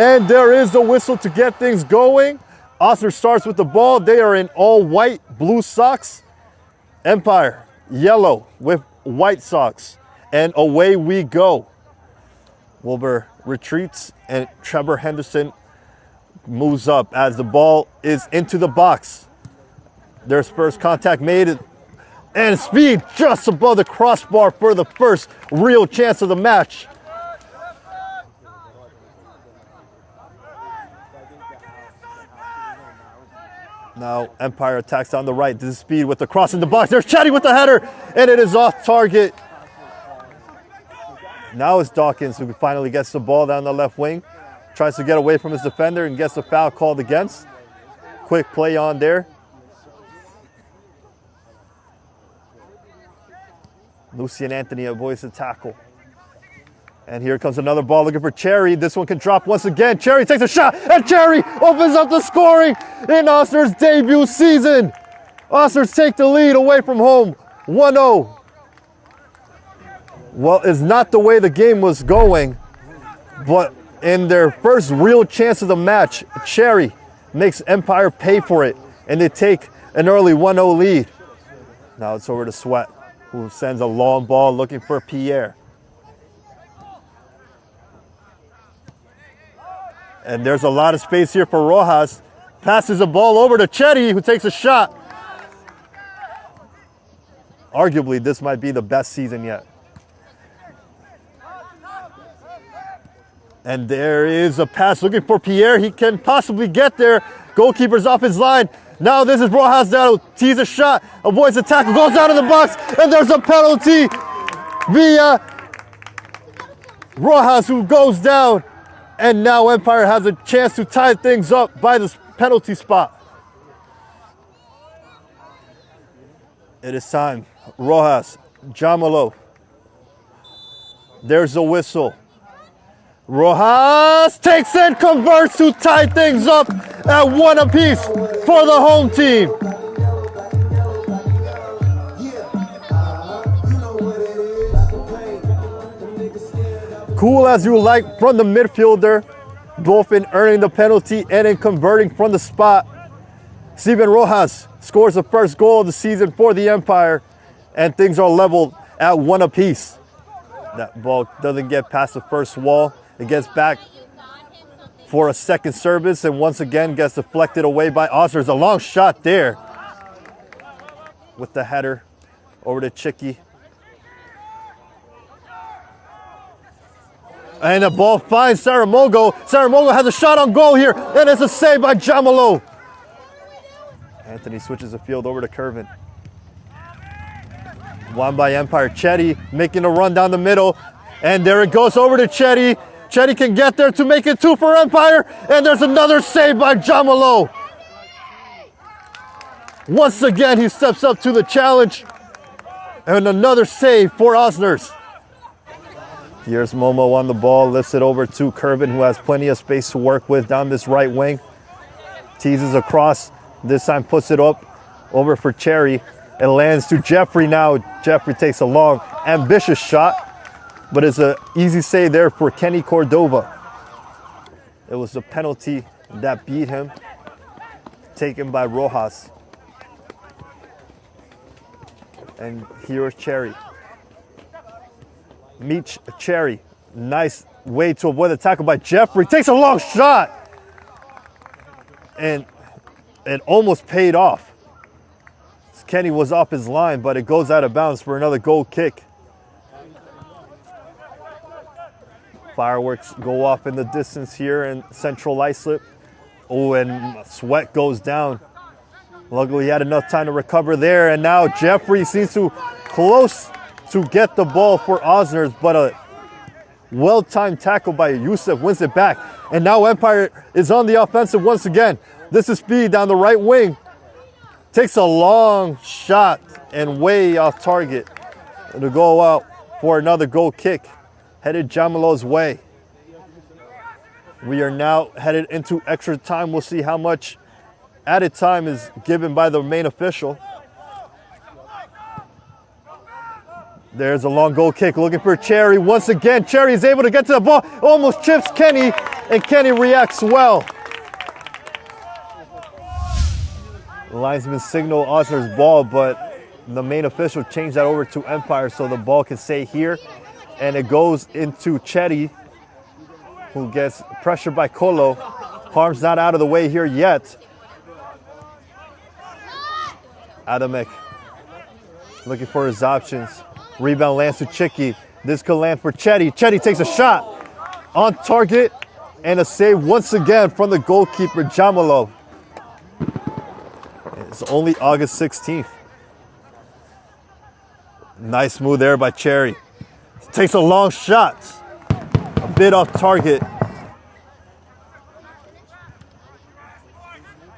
And there is the whistle to get things going. Osner starts with the ball. They are in all white, blue socks. Empire, yellow with white socks. And away we go. Wilbur retreats and Trevor Henderson moves up as the ball is into the box. There's first contact made and speed just above the crossbar for the first real chance of the match. Now Empire attacks on the right. This is Speed with the cross in the box. There's Chetty with the header, and it is off target. Now it's Dawkins who finally gets the ball down the left wing. Tries to get away from his defender and gets the foul called against. Quick play on there. Lucian Anthony avoids the tackle. And here comes another ball looking for Cherry. This one can drop once again. Cherry takes a shot, and Cherry opens up the scoring in Osner's debut season. Osners take the lead away from home, 1-0. Well, it's not the way the game was going, but in their first real chance of the match, Cherry makes Empire pay for it, and they take an early 1-0 lead. Now it's over to Sweat, who sends a long ball looking for Pierre. And there's a lot of space here for Rojas. Passes the ball over to Chetty, who takes a shot. Arguably, this might be the best season yet. And there is a pass looking for Pierre. He can possibly get there. Goalkeeper's off his line. Now this is Rojas down. Tees a shot, avoids the tackle, goes out of the box, and there's a penalty via Rojas, who goes down. And now Empire has a chance to tie things up by this penalty spot. It is time. Rojas, Jamalo. There's the whistle. Rojas takes it, converts to tie things up at 1 apiece for the home team. Cool as you like from the midfielder, both in earning the penalty and in converting from the spot. Steven Rojas scores the first goal of the season for the Empire, and things are leveled at 1 apiece. That ball doesn't get past the first wall. It gets back for a second service, and once again gets deflected away by Osner. There's a long shot there with the header over to Chicky. And the ball finds Saramogo. Saramogo has a shot on goal here, and it's a save by Jamalo. Anthony switches the field over to Curvin. Won by Empire. Chetty making a run down the middle, and there it goes over to Chetty. Chetty can get there to make it 2 for Empire, and there's another save by Jamalo. Once again, he steps up to the challenge, and another save for Osners. Here's Momo on the ball, lifts it over to Curvin, who has plenty of space to work with down this right wing. Teases across, this time puts it up over for Cherry. It lands to Jeffrey now. Jeffrey takes a long, ambitious shot, but it's an easy save there for Kenny Cordova. It was the penalty that beat him, taken by Rojas. And here's Cherry. Meets Cherry. Nice way to avoid the tackle by Jeffrey. Takes a long shot. And it almost paid off. Kenny was off his line, but it goes out of bounds for another goal kick. Fireworks go off in the distance here in Central Islip. Oh, and Sweat goes down. Luckily, he had enough time to recover there, and now Jeffrey seems to close to get the ball for Osners, but a well-timed tackle by Youssef wins it back. And now Empire is on the offensive once again. This is Speed down the right wing. Takes a long shot and way off target to go out for another goal kick. Headed Jamalo's way. We are now headed into extra time. We'll see how much added time is given by the main official. There's a long goal kick looking for Cherry. Once again, Cherry is able to get to the ball. Almost chips Kenny. and Kenny reacts well. The linesman signaled Osner's ball, but the main official changed that over to Empire so the ball can stay here. And it goes into Chetty, who gets pressured by Colo. Harm's not out of the way here yet. Adamek looking for his options. Rebound lands to Chicky. This could land for Chetty. Chetty takes a shot on target and a save once again from the goalkeeper, Jamalo. It's only August 16th. Nice move there by Cherry. Takes a long shot. A bit off target.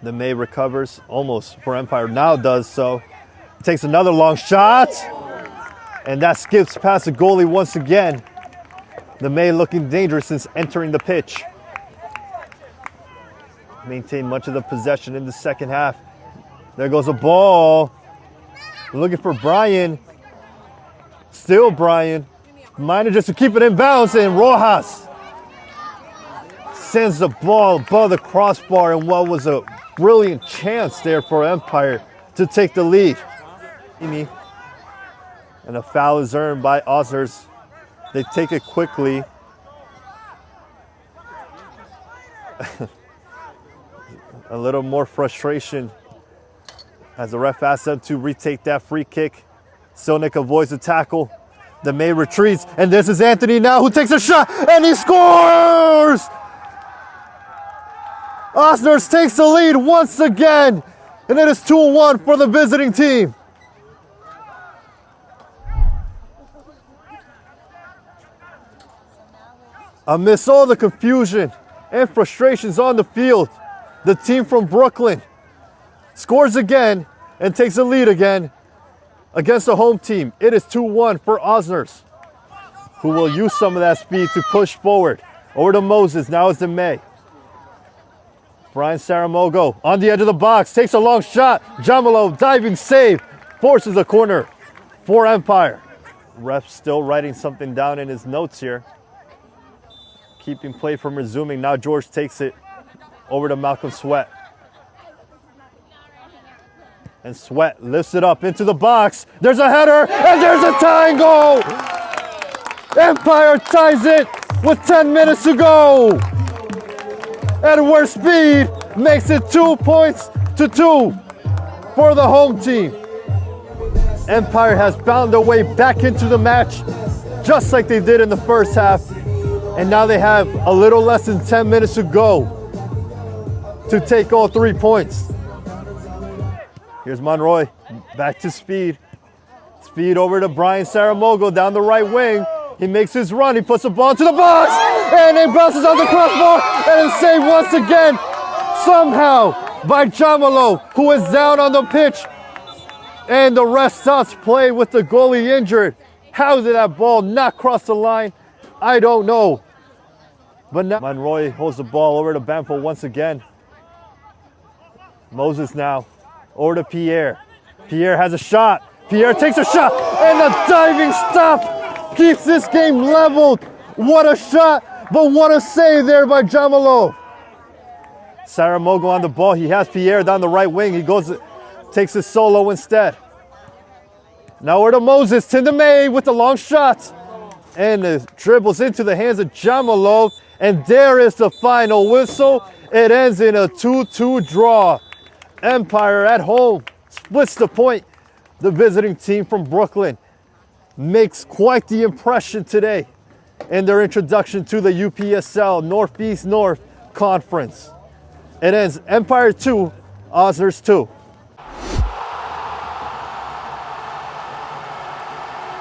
The May recovers almost for Empire. Now does so. Takes another long shot. And that skips past the goalie once again. The May looking dangerous since entering the pitch. Maintained much of the possession in the second half. There goes a ball. Looking for Brian. Still Brian. Manages to keep it in bounds, and Rojas sends the ball above the crossbar in what was a brilliant chance there for Empire to take the lead. And a foul is earned by Osners. They take it quickly. A little more frustration as the ref asks them to retake that free kick. Silnick avoids the tackle. The May retreats, and this is Anthony now who takes a shot, and he scores! Osners takes the lead once again, and it is 2-1 for the visiting team. Amidst all the confusion and frustrations on the field, the team from Brooklyn scores again and takes the lead again against the home team. It is 2-1 for Osners, who will use some of that speed to push forward. Over to Moses, now it's to May. Brian Saramogo on the edge of the box, takes a long shot. Jamalo, diving save, forces a corner for Empire. Ref still writing something down in his notes here. Keeping play from resuming. Now George takes it over to Malcolm Sweat. And Sweat lifts it up into the box. There's a header, and there's a tying goal! Empire ties it with 10 minutes to go. Edward Speed makes it 2 points to 2 for the home team. Empire has found their way back into the match, just like they did in the first half. And now they have a little less than 10 minutes to go to take all 3 points. Here's Monroy, back to Speed. Speed over to Brian Saramogo down the right wing. He makes his run, he puts the ball to the box, and it bounces on the crossbar, and it's saved once again, somehow, by Jamalo, who is down on the pitch. And the rest stops play with the goalie injured. How did that ball not cross the line? I don't know. But now Monroy holds the ball over to Bamford once again. Moses now. Over to Pierre. Pierre has a shot. Pierre takes a shot, and a diving stop keeps this game leveled. What a shot, but what a save there by Jamalo. Saramogo on the ball. He has Pierre down the right wing. He goes, takes his solo instead. Now over to Moses, to May with the long shot. And it dribbles into the hands of Jamalo. And there is the final whistle. It ends in a 2-2 draw. Empire at home splits the point. The visiting team from Brooklyn makes quite the impression today in their introduction to the UPSL Northeast North Conference. It ends Empire 2, Osners 2.